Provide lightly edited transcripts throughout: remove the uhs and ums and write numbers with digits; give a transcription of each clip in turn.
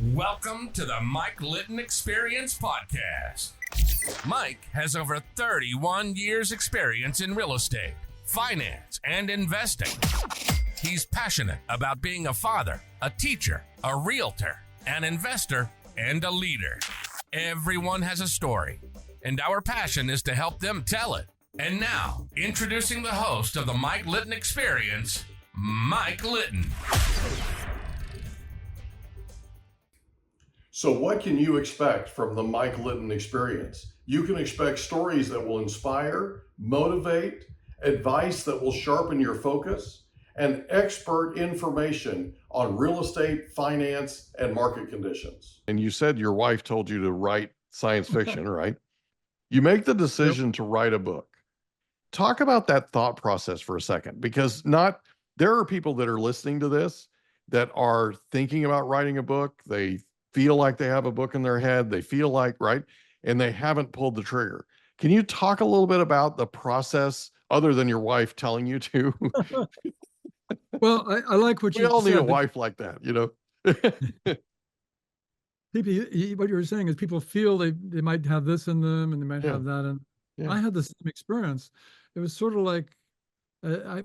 Welcome to the Mike Litton Experience Podcast. Mike has over 31 years experience in real estate, finance, and investing. He's passionate about being a father, a teacher, a realtor, an investor, and a leader. Everyone has a story, and our passion is to help them tell it. And now, introducing the host of the Mike Litton Experience, Mike Litton. So what can you expect from the Mike Litton Experience? You can expect stories that will inspire, motivate, advice that will sharpen your focus, and expert information on real estate, finance, and market conditions. And you said your wife told you to write science fiction, right? You make the decision to write a book. Talk about that thought process for a second, because there are people that are listening to this that are thinking about writing a book. They feel like they have a book in their head. They feel like, right? And they haven't pulled the trigger. Can you talk a little bit about the process other than your wife telling you to? Well, I like what you said. We all need a wife like that, you know? What you were saying is people feel they might have this in them and they might have that. And I had the same experience. It was sort of like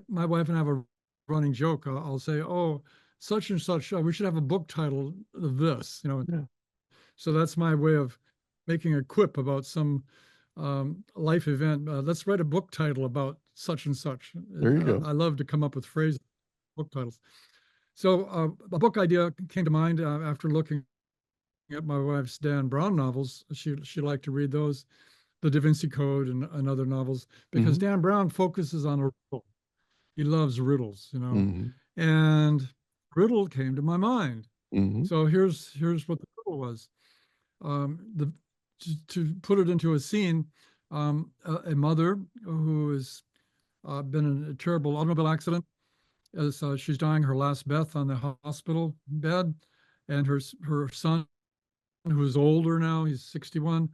my wife and I have a running joke. I'll say, oh, such and such, we should have a book title of this, you know. Yeah. So that's my way of making a quip about some life event. Let's write a book title about such and such. There you go. I love to come up with phrases, book titles. So a book idea came to mind after looking at my wife's Dan Brown novels. She liked to read those, The Da Vinci Code and other novels, because Dan Brown focuses on a riddle. He loves riddles, you know, and riddle came to my mind. So here's what the riddle was. To put it into a scene, a mother who has been in a terrible automobile accident, as she's dying her last breath on the hospital bed, and her son, who's older now, he's 61,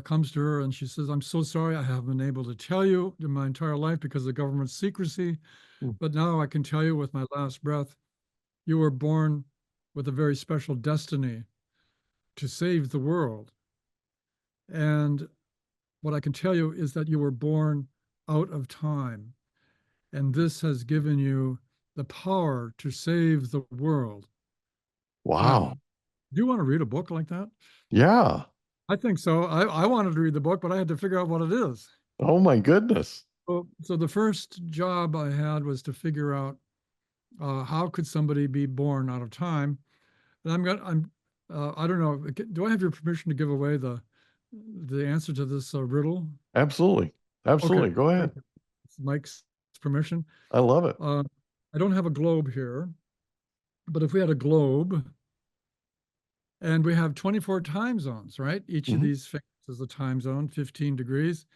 comes to her and she says, "I'm so sorry, I haven't been able to tell you in my entire life because of government secrecy, but now I can tell you with my last breath, you were born with a very special destiny to save the world. And what I can tell you is that you were born out of time. And this has given you the power to save the world." Wow. Do you want to read a book like that? Yeah. I think so. I wanted to read the book, but I had to figure out what it is. Oh my goodness. So the first job I had was to figure out how could somebody be born out of time? And I don't know. Do I have your permission to give away the answer to this riddle? Absolutely. Absolutely. Okay. Go ahead. It's Mike's permission. I love it. I don't have a globe here, but if we had a globe and we have 24 time zones, right? Each of these fingers is a time zone, 15 degrees,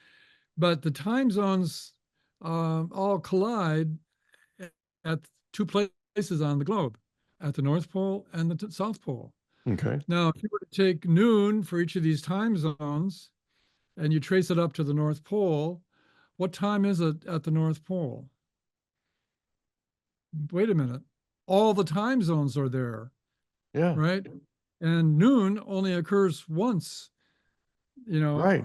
but the time zones all collide at two places on the globe, at the North Pole and the South Pole. Okay. Now, if you were to take noon for each of these time zones and you trace it up to the North Pole, what time is it at the North Pole? Wait a minute. All the time zones are there. Yeah. Right? And noon only occurs once, you know, right,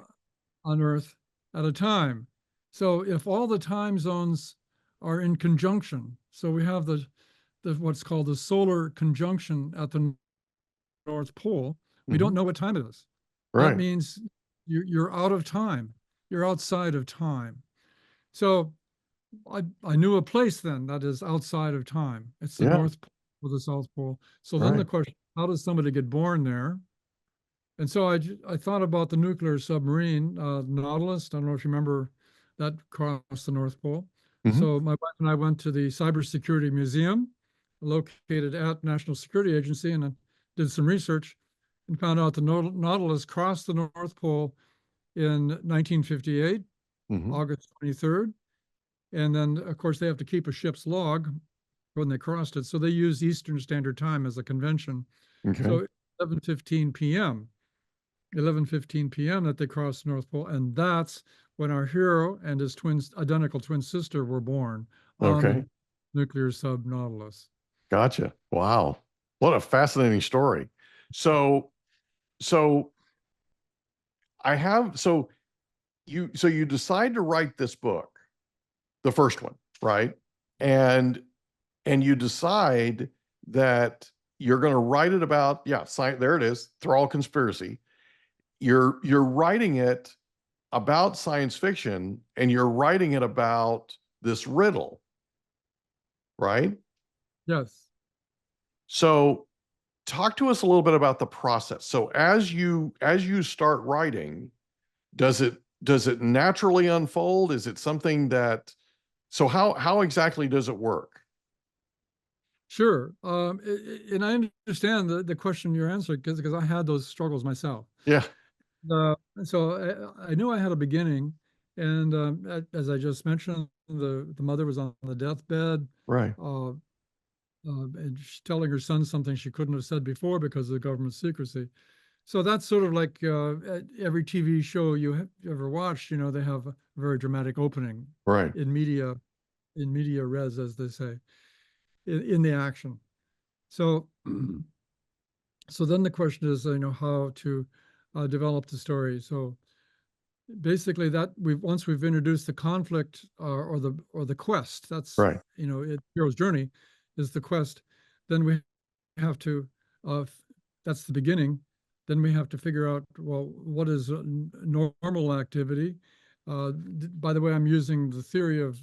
on Earth at a time. So if all the time zones are in conjunction, so we have the what's called the solar conjunction at the North Pole, we don't know what time it is. Right. That means you're out of time. You're outside of time. So I knew a place then that is outside of time. It's the North Pole or the South Pole. So then the question, how does somebody get born there? And so I thought about the nuclear submarine, Nautilus. I don't know if you remember that crossed the North Pole. So my wife and I went to the Cybersecurity Museum located at National Security Agency and did some research and found out the Nautilus crossed the North Pole in 1958, August 23rd. And then, of course, they have to keep a ship's log when they crossed it. So they use Eastern Standard Time as a convention. Okay. So 11:15 p.m. that they crossed the North Pole. And that's when our hero and his identical twin sister were born on the nuclear sub Nautilus. Gotcha. Wow. What a fascinating story. So you decide to write this book, the first one, right? And you decide that you're going to write it about, there it is, Thrall Conspiracy. You're writing it about science fiction, and you're writing it about this riddle, right? Yes. So talk to us a little bit about the process. So as you start writing, does it naturally unfold? Is it something that, so how exactly does it work? Sure. And I understand the question you're answering because I had those struggles myself. Yeah. So I knew I had a beginning, and as I just mentioned, the mother was on the deathbed, Right. and she's telling her son something she couldn't have said before because of the government secrecy. So that's sort of like every TV show you ever watched. You know, they have a very dramatic opening, Right. in media res, as they say, in the action. So so then the question is, how to develop the story. So basically, that once we've introduced the conflict, or the quest, that's Right. hero's journey is the quest. Then we have to, that's the beginning. Then we have to figure out, well, what is normal activity. By the way, I'm using the theory of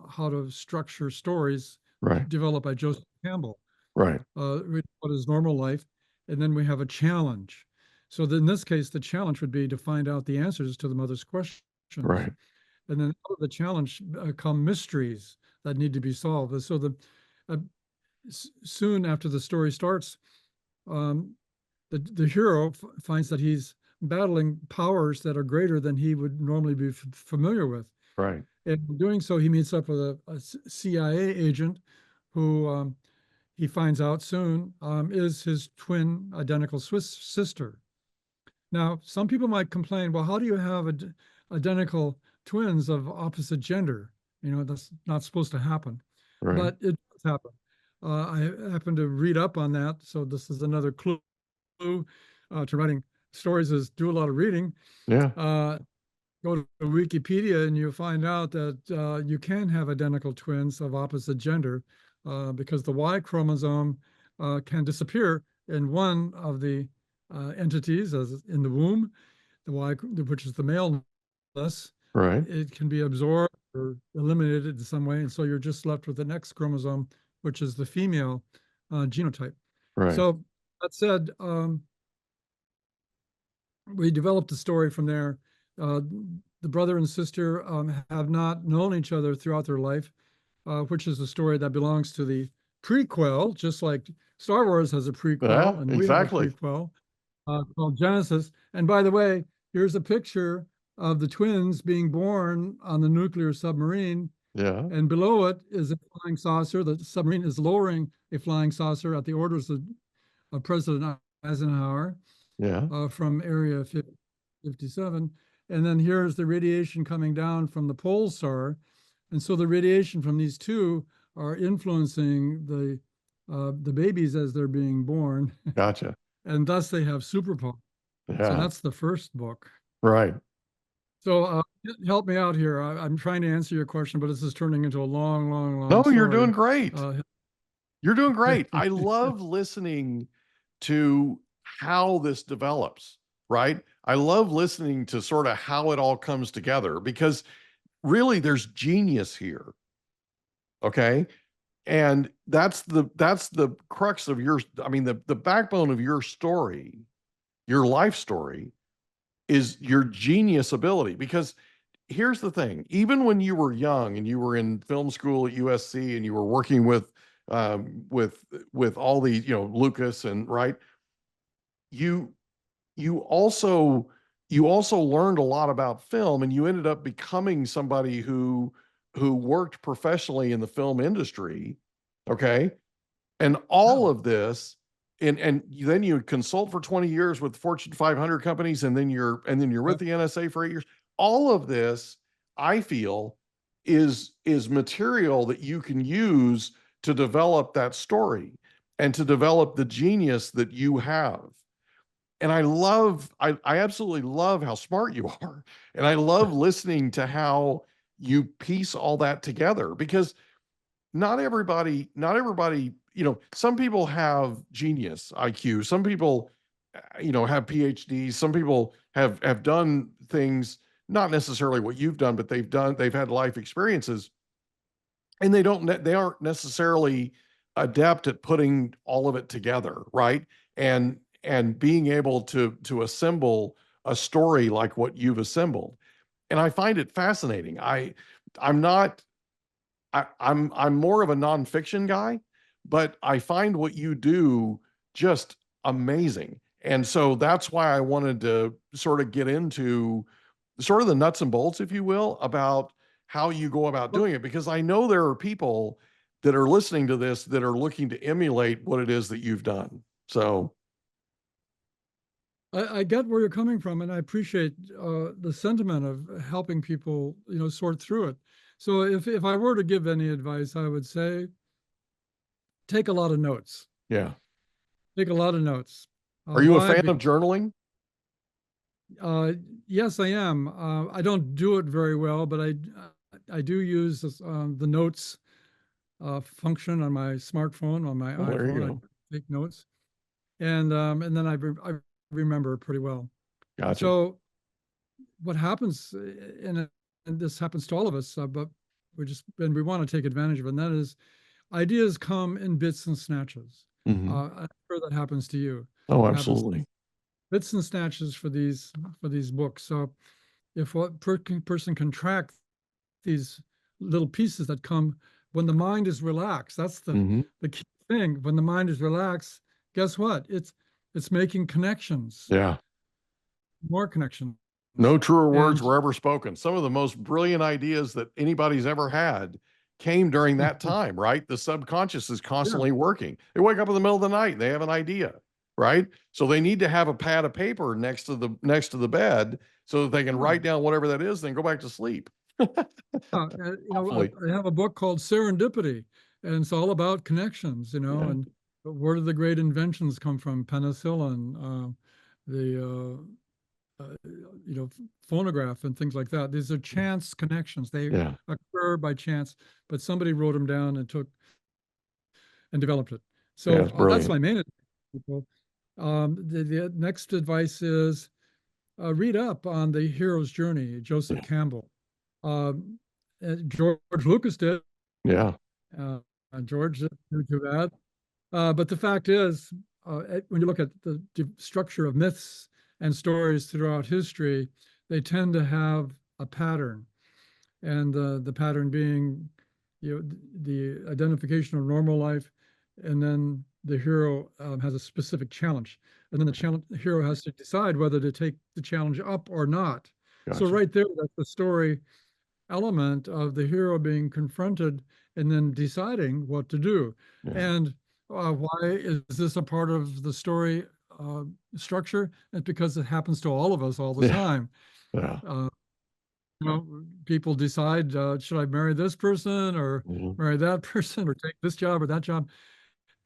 how to structure stories, Right. developed by Joseph Campbell. Right. What is normal life, and then we have a challenge. So in this case, the challenge would be to find out the answers to the mother's questions. Right. And then out of the challenge come mysteries that need to be solved. And so soon after the story starts, the hero finds that he's battling powers that are greater than he would normally be familiar with. Right. And in doing so, he meets up with a CIA agent who he finds out soon is his twin identical Swiss sister. Now, some people might complain, well, how do you have identical twins of opposite gender? That's not supposed to happen. Right. But it does happen. I happen to read up on that, so this is another clue to writing stories, is do a lot of reading. Yeah. Go to Wikipedia and you'll find out that you can have identical twins of opposite gender because the Y chromosome can disappear in one of the entities, as in the womb, the Y, which is the maleness. Right. It can be absorbed or eliminated in some way, and so you're just left with the X chromosome, which is the female genotype. Right. So that said, we developed a story from there. The brother and sister have not known each other throughout their life, which is a story that belongs to the prequel, just like Star Wars has a prequel, and exactly. we have a prequel called Genesis. And by the way, here's a picture of the twins being born on the nuclear submarine. Yeah. And below it is a flying saucer. The submarine is lowering a flying saucer at the orders of President Eisenhower. Yeah. From Area 57. And then here's the radiation coming down from the pole star. And so the radiation from these two are influencing the babies as they're being born. Gotcha. And thus they have superpowers. Yeah. So that's the first book. Right. So help me out here. I'm trying to answer your question, but this is turning into a long No, story. you're doing great. You're doing great. I love listening to how this develops, right? I love listening to sort of how it all comes together, because really there's genius here. Okay. And that's the crux of the backbone of your story, your life story, is your genius ability. Because here's the thing, even when you were young and you were in film school at USC and you were working with all the, Lucas and right, you also learned a lot about film, and you ended up becoming somebody who worked professionally in the film industry. Okay. And all of this, and then you consult for 20 years with Fortune 500 companies, and then you're with the NSA for 8 years. All of this, I feel, is material that you can use to develop that story and to develop the genius that you have. And I absolutely love how smart you are. And I love listening to how you piece all that together, because not everybody, some people have genius IQ. Some people, have PhDs. Some people have done things, not necessarily what you've done, but they've had life experiences, and they aren't necessarily adept at putting all of it together, right? And being able to assemble a story like what you've assembled. And I find it fascinating. I'm not I'm more of a nonfiction guy, but I find what you do just amazing. And so that's why I wanted to sort of get into sort of the nuts and bolts, if you will, about how you go about doing it, because I know there are people that are listening to this that are looking to emulate what it is that you've done. So I get where you're coming from, and I appreciate the sentiment of helping people, sort through it. So if I were to give any advice, I would say take a lot of notes. yeah. Take a lot of notes. Are you a Why? fan of journaling? Yes, I am. I don't do it very well, but I do use the notes function on my smartphone, on my Oh, there you iPhone. go. I take notes, and then I remember pretty well. Gotcha. So what happens, and this happens to all of us, but we want to take advantage of it, and that is ideas come in bits and snatches. I'm sure that happens to you. Oh, It happens absolutely. bits and snatches for these books. So if what person can track these little pieces that come when the mind is relaxed, that's the key thing. When the mind is relaxed, guess what? It's making connections, Yeah. more connections. No truer words And were ever spoken. Some of the most brilliant ideas that anybody's ever had came during that time, right? The subconscious is constantly working. They wake up in the middle of the night and they have an idea, right? So they need to have a pad of paper next to the bed so that they can write down whatever that is, then go back to sleep. Hopefully. I have a book called Serendipity, and it's all about connections, and where did the great inventions come from? Penicillin, the phonograph and things like that. These are chance connections. They occur by chance, but somebody wrote them down and developed it. So that's my main advice. The next advice is read up on the hero's journey, Joseph Campbell. George Lucas did. Yeah. George didn't do that. But the fact is, when you look at the structure of myths and stories throughout history, they tend to have a pattern. And the pattern being, the identification of normal life, and then the hero has a specific challenge. And then the hero has to decide whether to take the challenge up or not. Gotcha. So right there, that's the story element of the hero being confronted and then deciding what to do. And why is this a part of the story structure? It's because it happens to all of us all the time. People decide, should I marry this person or marry that person or take this job or that job?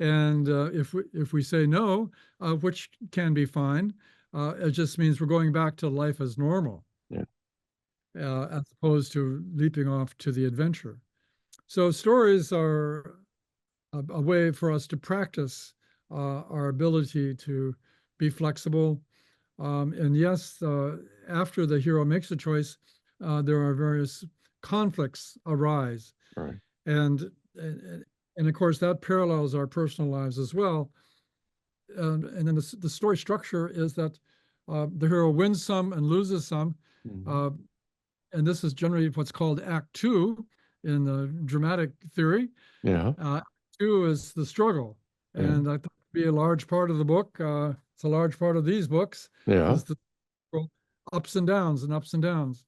And if we say no, which can be fine, it just means we're going back to life as normal. As opposed to leaping off to the adventure. So stories are a way for us to practice our ability to be flexible. And yes, after the hero makes a choice, there are various conflicts arise. Right. And of course, that parallels our personal lives as well. And then the story structure is that the hero wins some and loses some. And this is generally what's called Act 2 in the dramatic theory. Act 2 is the struggle. And I thought it would be a large part of the book. It's a large part of these books. Is the ups and downs and ups and downs.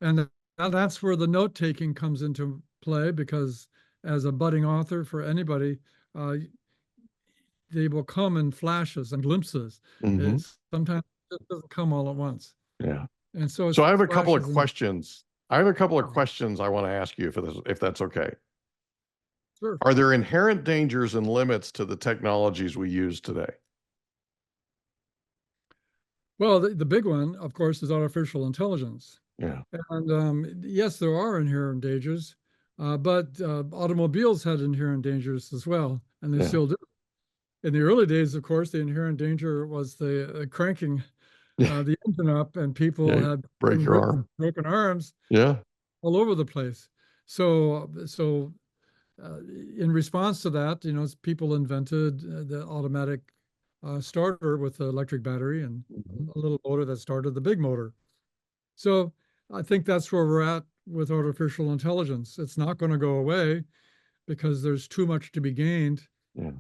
And that's where the note-taking comes into play, because as a budding author, for anybody, they will come in flashes and glimpses. Sometimes it doesn't come all at once. And so I have a couple of questions. I have a couple of questions I want to ask you if that's okay. Sure. Are there inherent dangers and limits to the technologies we use today? Well, the big one, of course, is artificial intelligence. Yeah. And yes, there are inherent dangers, but automobiles had inherent dangers as well, and they Yeah. still do. In the early days, of course, the inherent danger was the cranking Yeah. the engine up, and people Yeah. had Break your arm. broken arms Yeah. all over the place. So, in response to that, people invented the automatic starter with the electric battery and Mhm. a little motor that started the big motor. So I think that's where we're at with artificial intelligence. It's not going to go away because there's too much to be gained Yeah.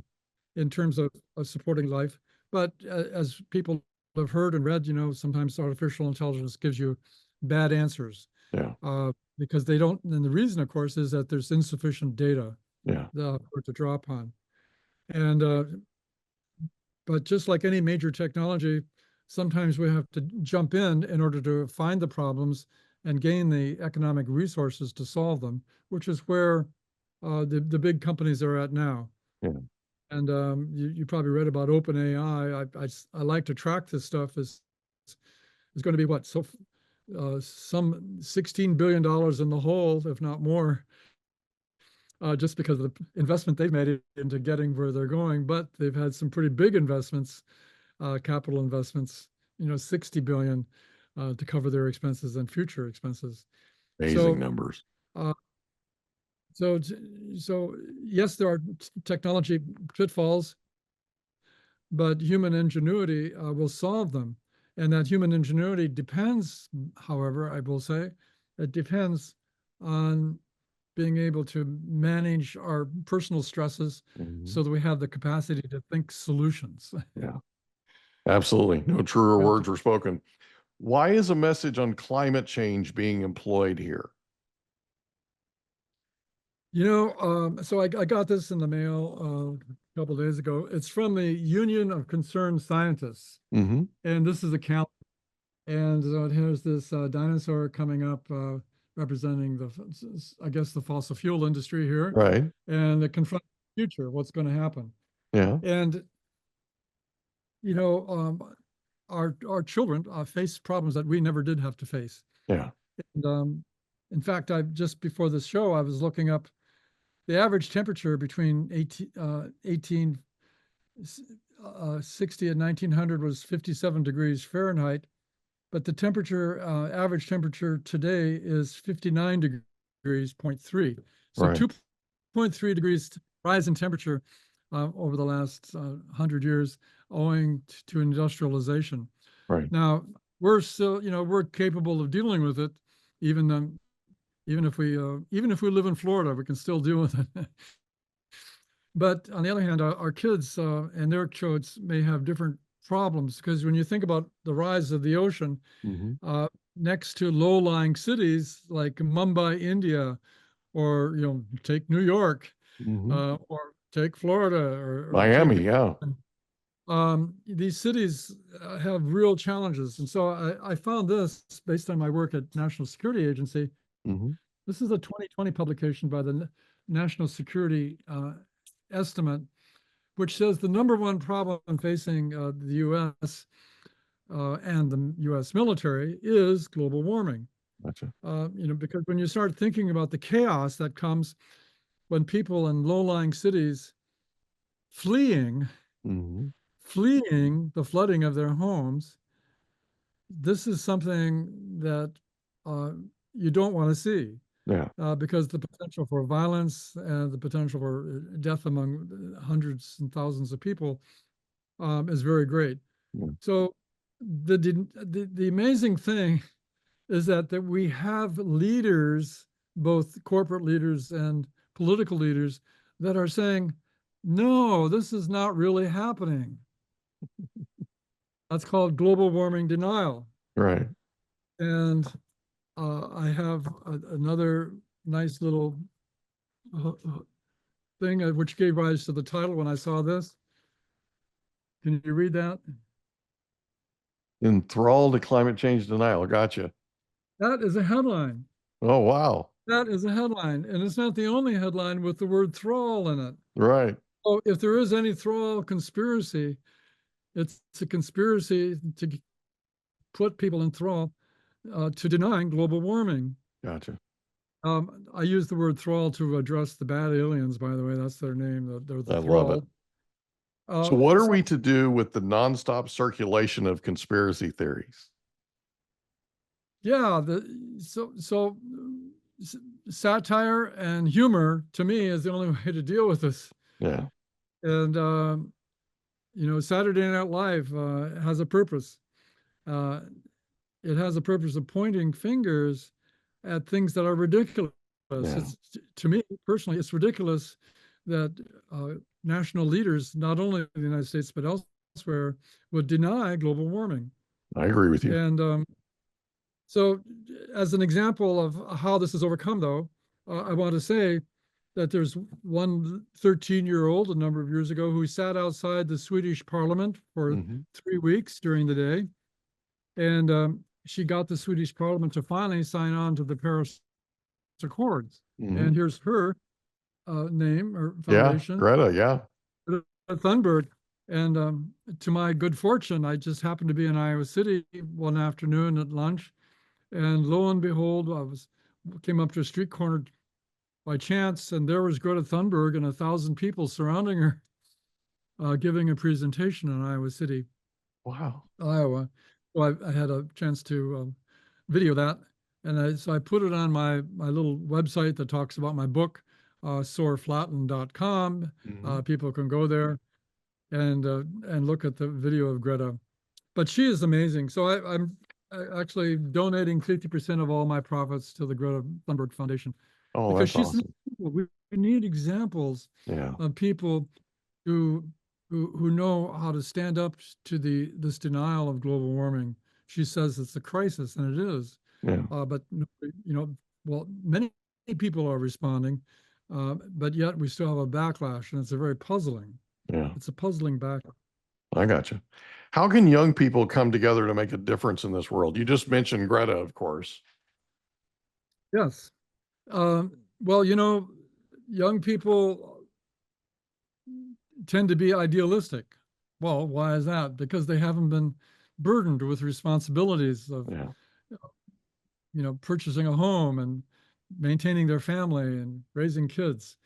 in terms of supporting life. But as people have heard and read, sometimes artificial intelligence gives you bad answers Yeah. because they don't. And the reason, of course, is that there's insufficient data Yeah. for it to draw upon. And but just like any major technology, sometimes we have to jump in order to find the problems and gain the economic resources to solve them, which is where the big companies are at now. Yeah. And you probably read about OpenAI. I like to track this stuff. Is going to be what? So some $16 billion in the hole, if not more, just because of the investment they've made into getting where they're going. But they've had some pretty big investments, capital investments, 60 billion to cover their expenses and future expenses. Amazing numbers. Uh, so, so yes, there are technology pitfalls, but human ingenuity will solve them. And that human ingenuity depends, however, I will say, it depends on being able to manage our personal stresses so that we have the capacity to think solutions. Yeah, absolutely. No truer words were spoken. Why is a message on climate change being employed here? So I got this in the mail a couple of days ago. It's from the Union of Concerned Scientists. Mm-hmm. And this is a calendar. And it has this dinosaur coming up representing I guess, the fossil fuel industry here. Right. And it confronts the future, what's going to happen. Yeah. And, our children face problems that we never did have to face. Yeah. And in fact, just before this show, I was looking up the average temperature between 1860 and 1900 was 57 degrees Fahrenheit, but the average temperature today is 59 degrees, 0.3. So Right. 2.3 degrees rise in temperature over the last 100 years, owing to industrialization. Right. Now, we're still, we're capable of dealing with it, even if we live in Florida, we can still deal with it. But on the other hand, our kids and their kids may have different problems, because when you think about the rise of the ocean, next to low-lying cities like Mumbai, India, or take New York, or take Florida, or Miami, take, yeah. these cities have real challenges. And so I found this based on my work at National Security Agency. This is a 2020 publication by the National Security Estimate, which says the number one problem facing the U.S. And the U.S. military is global warming. Gotcha. Because when you start thinking about the chaos that comes when people in low-lying cities fleeing the flooding of their homes, this is something that you don't want to see. Yeah. Because the potential for violence and the potential for death among hundreds and thousands of people is very great. Yeah. So the amazing thing is that we have leaders, both corporate leaders and political leaders, that are saying, no, this is not really happening. That's called global warming denial. Right. And I have another nice little thing which gave rise to the title when I saw this. Can you read that? Enthralled to climate change denial. Gotcha. That is a headline. Oh, wow. That is a headline. And it's not the only headline with the word thrall in it. Right. So if there is any thrall conspiracy, it's a conspiracy to put people in thrall to denying global warming. Gotcha. I use the word thrall to address the bad aliens, by the way. That's their name. They're the I thrall. love it. So what are So, we to do with the nonstop circulation of conspiracy theories? yeah, satire and humor to me is the only way to deal with this. Yeah. And Saturday Night Live has a purpose. It has a purpose of pointing fingers at things that are ridiculous. Yeah. It's, to me personally, it's ridiculous that national leaders, not only in the United States but elsewhere, would deny global warming. I agree with you. And so, as an example of how this is overcome, though, I want to say that there's one 13-year-old a number of years ago who sat outside the Swedish parliament for 3 weeks during the day. And she got the Swedish parliament to finally sign on to the Paris Accords. And here's her name or foundation. Yeah, Greta, yeah. Greta Thunberg. And to my good fortune, I just happened to be in Iowa City one afternoon at lunch. And lo and behold, came up to a street corner by chance, and there was Greta Thunberg and 1,000 people surrounding her, giving a presentation in Iowa City, Wow. Iowa. So I had a chance to video that, and so I put it on my little website that talks about my book, Sorflaten.com. People can go there and look at the video of Greta. But she is amazing. So I'm actually donating 50% of all my profits to the Greta Thunberg Foundation. Oh, because that's she's awesome. we need examples of people who know how to stand up to this denial of global warming. She says it's a crisis, and it is. Yeah. But well, many people are responding, but yet we still have a backlash, and it's a very puzzling. Yeah. It's a puzzling backlash. I got you. How can young people come together to make a difference in this world? You just mentioned Greta, of course. Yes. Well, young people tend to be idealistic. Well, why is that? Because they haven't been burdened with responsibilities of, purchasing a home and maintaining their family and raising kids.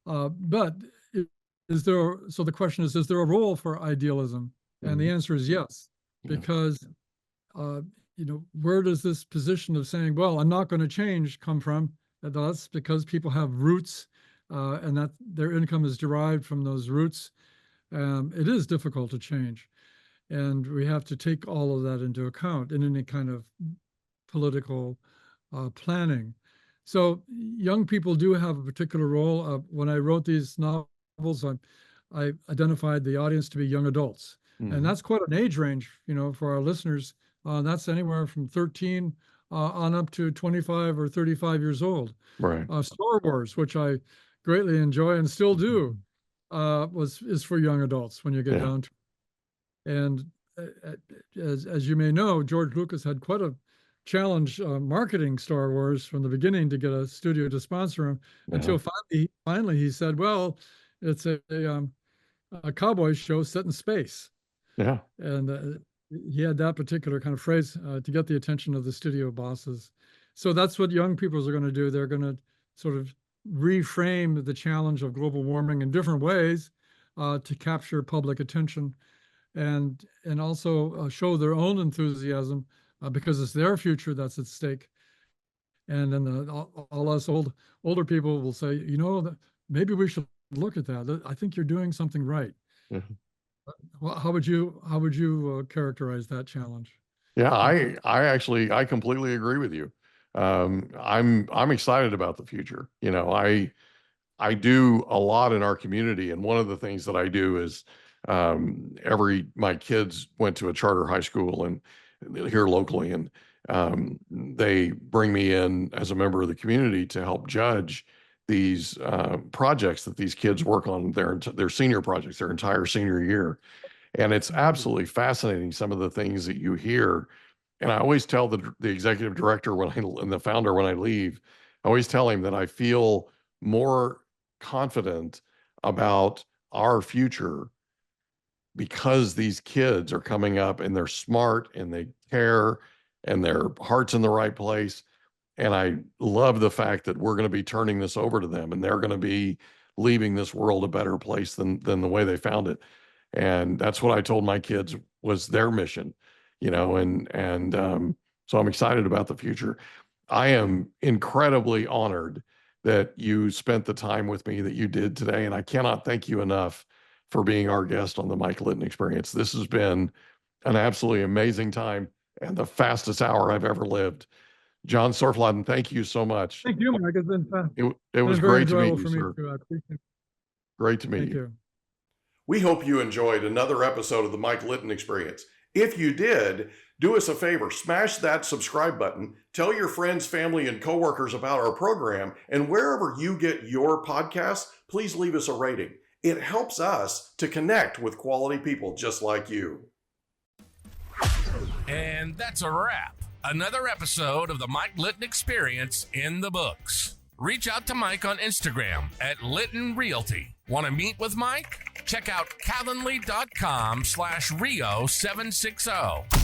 But so the question is there a role for idealism? And the answer is yes, because, where does this position of saying, well, I'm not going to change come from? That's because people have roots and that their income is derived from those roots. It is difficult to change. And we have to take all of that into account in any kind of political planning. So young people do have a particular role. When I wrote these novels, I identified the audience to be young adults. And that's quite an age range, for our listeners. That's anywhere from 13 on up to 25 or 35 years old. Right. Star Wars, which I greatly enjoy and still do, is for young adults when you get down to it. And as you may know, George Lucas had quite a challenge marketing Star Wars from the beginning to get a studio to sponsor him until finally he said, well, it's a cowboy show set in space. Yeah. And he had that particular kind of phrase to get the attention of the studio bosses. So that's what young people are going to do. They're going to sort of reframe the challenge of global warming in different ways to capture public attention and also show their own enthusiasm because it's their future that's at stake. And then all us older people will say, that maybe we should look at that. I think you're doing something right. Well, how would you characterize that challenge? Yeah, I completely agree with you. I'm excited about the future. I do a lot in our community, and one of the things that I do is my kids went to a charter high school and here locally, and they bring me in as a member of the community to help judge these projects that these kids work on, their senior projects, their entire senior year. And it's absolutely fascinating, some of the things that you hear. And I always tell the executive director and the founder when I leave, I always tell him that I feel more confident about our future because these kids are coming up and they're smart and they care and their heart's in the right place. And I love the fact that we're going to be turning this over to them and they're going to be leaving this world a better place than the way they found it. And that's what I told my kids was their mission, so I'm excited about the future. I am incredibly honored that you spent the time with me that you did today. And I cannot thank you enough for being our guest on the Mike Litton Experience. This has been an absolutely amazing time and the fastest hour I've ever lived. John Sorflaten, thank you so much. Thank you, Mike. It's been fun. It was great to meet you, for sir. me too. I appreciate it. Great to meet Thank you. you. We hope you enjoyed another episode of the Mike Litton Experience. If you did, do us a favor, smash that subscribe button, tell your friends, family, and coworkers about our program, and wherever you get your podcasts, please leave us a rating. It helps us to connect with quality people just like you. And that's a wrap. Another episode of the Mike Litton Experience in the books. Reach out to Mike on Instagram at Litton Realty. Want to meet with Mike? Check out calendly.com/Rio760.